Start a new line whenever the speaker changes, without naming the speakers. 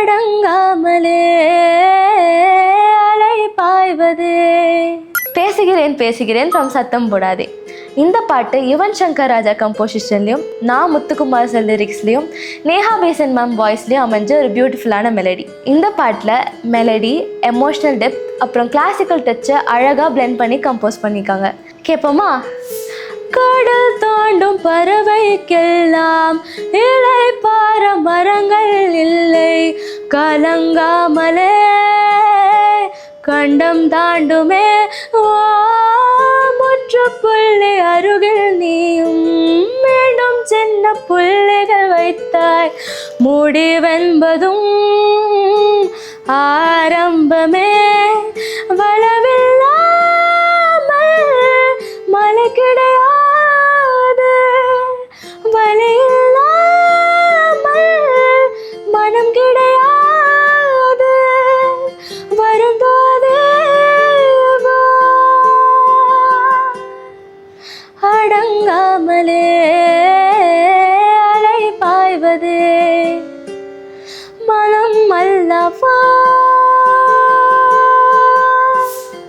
அடங்காமலே அலை பாய்வதே. பேசுகிறேன் பேசுகிறேன் ஃப்ரம் சத்தம் போடாதே. இந்த பாட்டு யுவன் சங்கர் ராஜா கம்போசிஷன்லையும் நான் முத்துக்குமார் சார் லிரிக்ஸ்லையும் நேஹா பேசன் மேம் வாய்ஸ்லையும் அமைஞ்ச ஒரு பியூட்டிஃபுல்லான மெலடி. இந்த பாட்டில் மெலடி, எமோஷ்னல் டெப்த், அப்புறம் கிளாசிக்கல் டச்சை அழகாக பிளெண்ட் பண்ணி கம்போஸ் பண்ணியிருக்காங்க. கேட்போமா? கடல் தாண்டும் பறவைக்கெல்லாம் இலை பார மரங்கள் இல்லை, கலங்காமலே கண்டம் தாண்டுமே முற்றுப்புள்ளி அருகில் நீயும் மீண்டும் சின்ன புள்ளிகள் வைத்தாய், முடிவென்பதும் ஆரம்பமே, வளவில்லாமல் மலை கிடையாது, வலியில்லாமல் மனம் கிடையாது, வருந்தாதே வா. அடங்காமலே அலை பாய்வதே மனம் அல்லவா